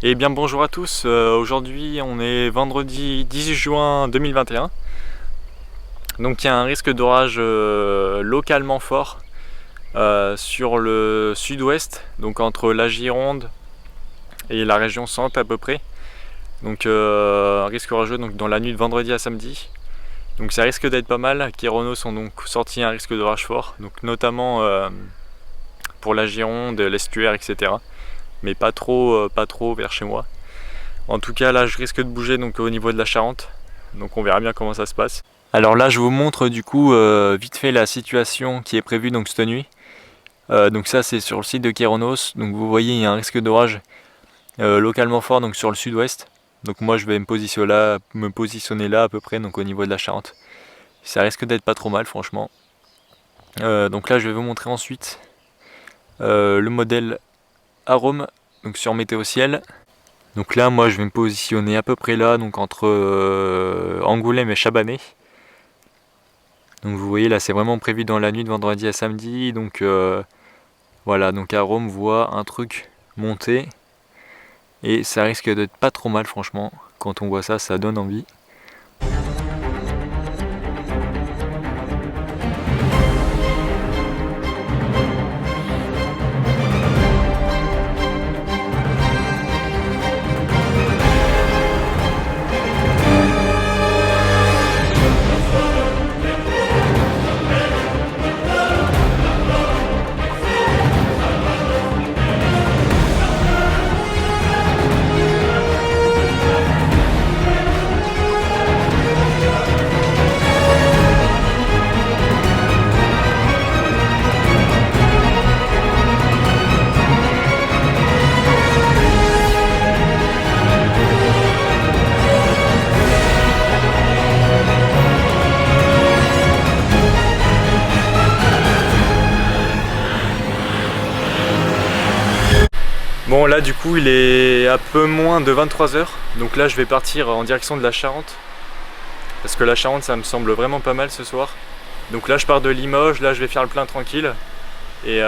Et bien bonjour à tous, aujourd'hui on est vendredi 18 juin 2021. Donc il y a un risque d'orage localement fort sur le sud-ouest, donc entre la Gironde et la région centre à peu près. Donc un risque orageux donc, dans la nuit de vendredi à samedi. Donc ça risque d'être pas mal. Kéronos ont donc sorti un risque d'orage fort, donc notamment pour la Gironde, l'estuaire, etc. Mais pas trop vers chez moi. En tout cas là je risque de bouger donc au niveau de la Charente, donc on verra bien comment ça se passe. Alors là je vous montre du coup vite fait la situation qui est prévue donc cette nuit. Donc ça c'est sur le site de Kéronos, donc vous voyez il y a un risque d'orage localement fort donc sur le sud-ouest. Donc moi je vais me positionner là à peu près donc au niveau de la Charente. Ça risque d'être pas trop mal franchement. Donc là je vais vous montrer ensuite le modèle Arome donc sur Météo Ciel. Donc là moi je vais me positionner à peu près là, donc entre Angoulême et Chabanais. Donc vous voyez là c'est vraiment prévu dans la nuit de vendredi à samedi. Donc voilà, donc à Rome voit un truc monter. Et ça risque d'être pas trop mal franchement. Quand on voit ça, ça donne envie. Bon là du coup il est un peu moins de 23 h, donc là je vais partir en direction de la Charente. Parce que la Charente ça me semble vraiment pas mal ce soir. Donc là je pars de Limoges, là je vais faire le plein tranquille. Et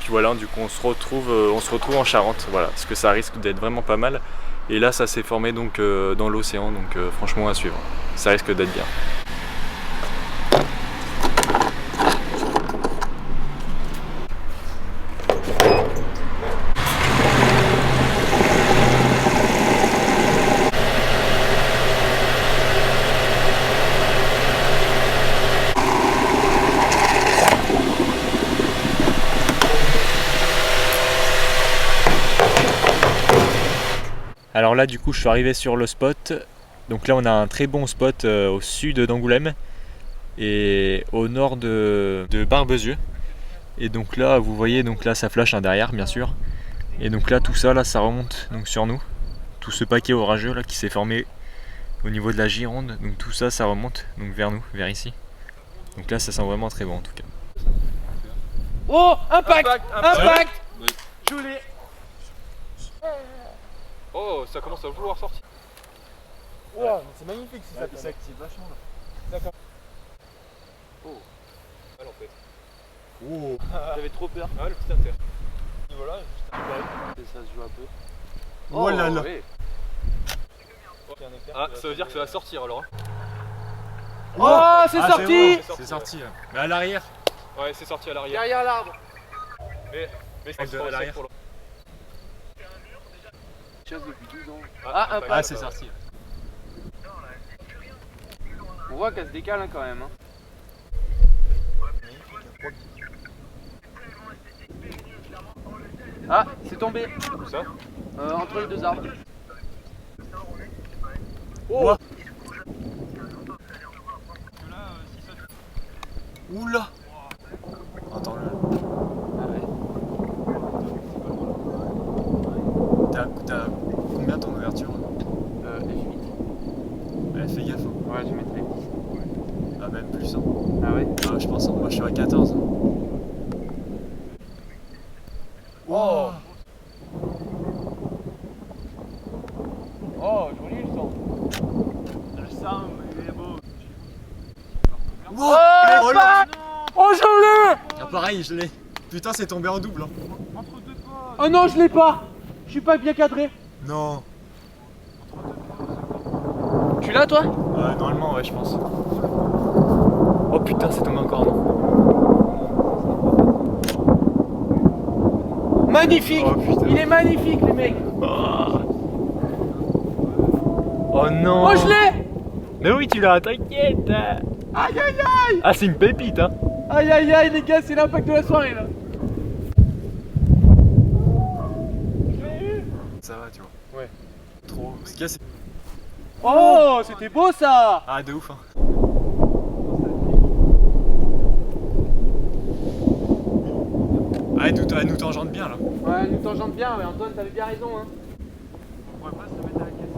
puis voilà, du coup on se retrouve en Charente, voilà, parce que ça risque d'être vraiment pas mal. Et là ça s'est formé donc dans l'océan, donc franchement à suivre. Ça risque d'être bien. Alors là du coup je suis arrivé sur le spot. Donc là on a un très bon spot au sud d'Angoulême et au nord de Barbezieux. Et donc là vous voyez, donc là ça flash derrière bien sûr. Et donc là tout ça là ça remonte donc sur nous. Tout ce paquet orageux là qui s'est formé au niveau de la Gironde, donc tout ça ça remonte donc vers nous, vers ici. Donc là ça sent vraiment très bon en tout cas. Oh, impact. Oui. Je l'ai. Oh, ça commence à vouloir sortir. Wow, c'est magnifique si ça s'active vachement là. D'accord. Oh, mal en fait. Oh. J'avais trop peur. Ah, le petit inter. Et voilà, juste un peu. Et ça se joue un peu. Oh là là. Oui. Ah, ça veut dire que ça va sortir alors. Oh, c'est sorti. C'est sorti. Ouais. Mais à l'arrière. Ouais, c'est sorti à l'arrière. Derrière l'arbre. Mais c'est à l'arrière. pour le... Chasse depuis 12 ans. Ah, impact. Ah c'est sorti. On voit qu'elle se décale quand même. Hein. Ah, c'est tombé. Où ça? Entre les deux arbres. Oh. Oula. Attends là. Ah ouais. T'as combien ton ouverture? F8. Ouais, fais gaffe. Ouais, je mettrai 10. Ah même plus hein. Ah ouais. Ah je pense, moi je suis à 14. Oh. Oh, joli le son. Le son, il est beau. Wow. Oh, oh, je l'ai. Ah pareil je l'ai. Putain c'est tombé en double hein. Oh non, je l'ai pas. Je suis pas bien cadré. Non. Tu l'as toi? Normalement, ouais, je pense. Oh putain, c'est tombé encore, non? Magnifique! Oh, putain. Il est magnifique les mecs! Oh non! Oh je l'ai! Mais oui, tu l'as, t'inquiète! Aïe aïe aïe! Ah, c'est une pépite, hein! Aïe aïe aïe les gars, c'est l'impact de la soirée là! Ça va, tu vois. Ouais. Trop. Ce qu'il y a, c'est. Oh, c'était beau ça! Ah, de ouf, hein! Ah, elle nous tangente bien là! Ouais, elle nous tangente bien, ouais. Antoine, t'avais bien raison hein! On pourrait pas se mettre à la caisse.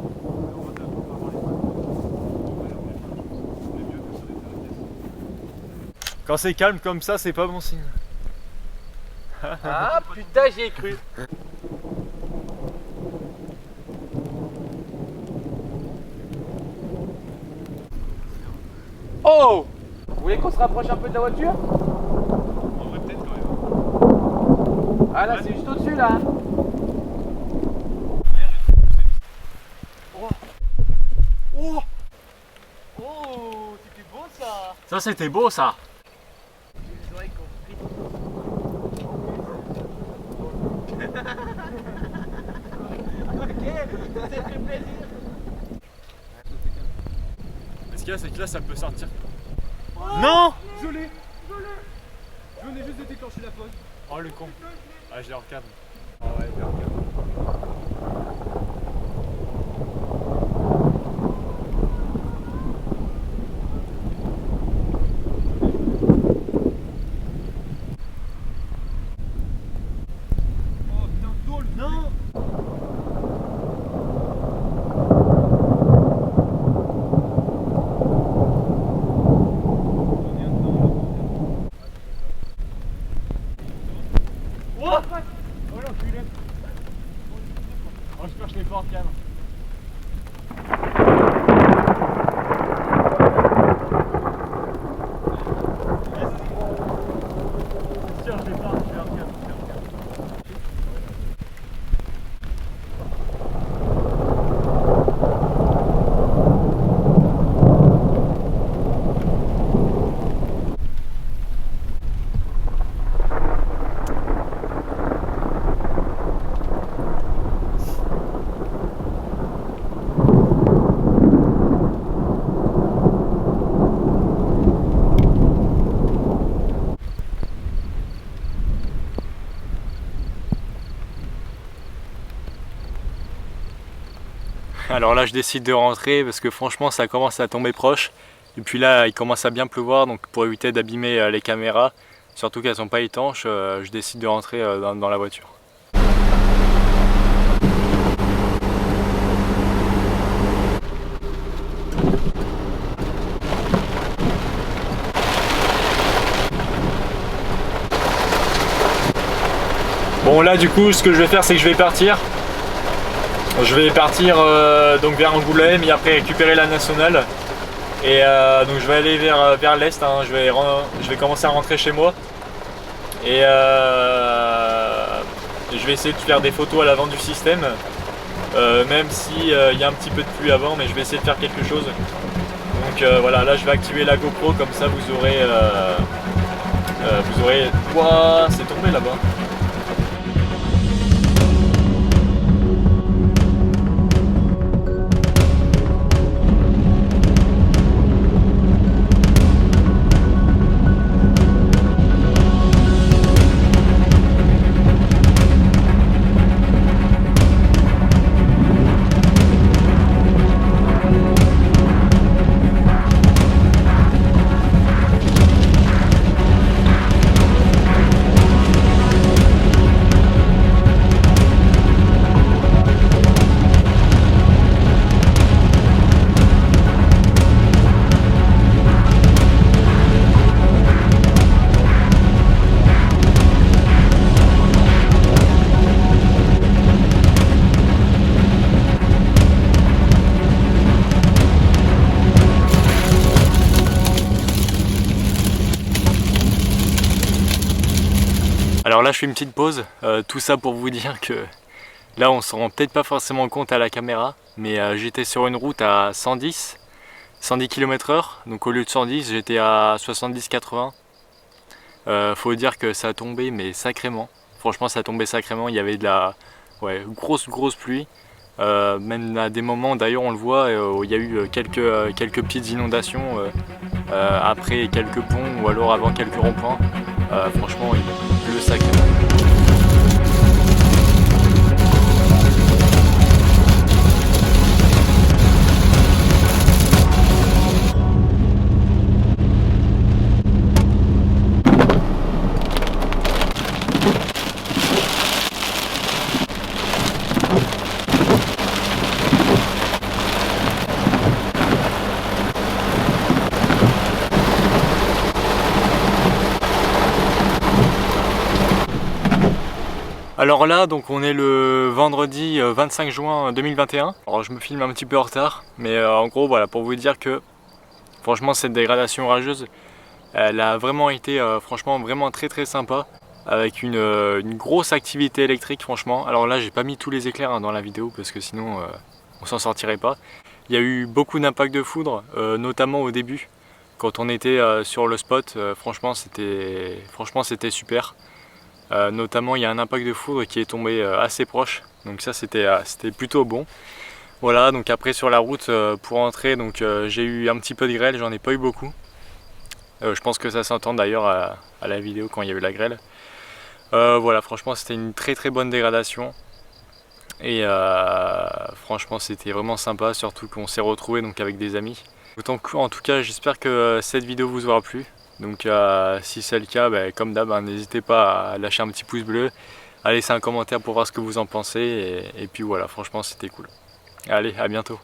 Quand c'est calme comme ça, c'est pas bon signe. Ah putain, j'y ai cru! Oh! Vous voulez qu'on se rapproche un peu de la voiture? En vrai, peut-être quand même. Ah là, c'est juste au-dessus là! Hein. Oh! Oh! Oh! C'était beau ça! Ça, c'était beau ça! Les oreilles comprises. Ok, ça fait plaisir! Ce qu'il y a, c'est que là, ça peut sortir. Oh, Non! Je l'ai. Je venais juste de déclencher la pause. Oh le con! Ah, je l'ai recadre. Ah ouais, bien, bien. Oh putain, tôle. Non! Oh l'enculé. Oh, je perche les portes, calme. Tiens, je vais pas, je vais recadrer. Alors là, je décide de rentrer parce que franchement, ça commence à tomber proche. Et puis là, il commence à bien pleuvoir, donc pour éviter d'abîmer les caméras, surtout qu'elles sont pas étanches, je décide de rentrer dans la voiture. Bon là, du coup, ce que je vais faire, c'est que je vais partir. Je vais partir donc vers Angoulême et après récupérer la nationale. Et donc je vais aller vers l'est, hein. Je vais commencer à rentrer chez moi. Et je vais essayer de faire des photos à l'avant du système. Même si il y a un petit peu de pluie avant, mais je vais essayer de faire quelque chose. Donc voilà, là je vais activer la GoPro, comme ça vous aurez... Ouah, c'est tombé là-bas. Alors là je fais une petite pause, tout ça pour vous dire que Là on se rend peut-être pas forcément compte à la caméra, mais j'étais sur une route à 110 km/h, donc au lieu de 110 j'étais à 70-80. Faut dire que ça a tombé mais sacrément, franchement ça a tombé sacrément, il y avait de la grosse pluie. Même à des moments d'ailleurs on le voit, il y a eu quelques petites inondations après quelques ponts ou alors avant quelques ronds-points. Franchement il pleut sacrément. Alors là, donc on est le vendredi 25 juin 2021. Alors je me filme un petit peu en retard, mais en gros voilà, pour vous dire que franchement cette dégradation orageuse, elle a vraiment été franchement vraiment très sympa, avec une grosse activité électrique franchement. Alors là j'ai pas mis tous les éclairs dans la vidéo parce que sinon on s'en sortirait pas. Il y a eu beaucoup d'impacts de foudre, notamment au début, quand on était sur le spot. Franchement c'était super. Notamment il y a un impact de foudre qui est tombé assez proche, donc ça c'était plutôt bon. Voilà, donc après sur la route pour rentrer, donc j'ai eu un petit peu de grêle, j'en ai pas eu beaucoup. Je pense que ça s'entend d'ailleurs à la vidéo quand il y avait la grêle. Voilà, franchement c'était une très bonne dégradation. Et franchement c'était vraiment sympa, surtout qu'on s'est retrouvés donc avec des amis. En tout cas j'espère que cette vidéo vous aura plu. Donc si c'est le cas, comme d'hab, n'hésitez pas à lâcher un petit pouce bleu, à laisser un commentaire pour voir ce que vous en pensez, et puis voilà, franchement c'était cool. Allez, à bientôt.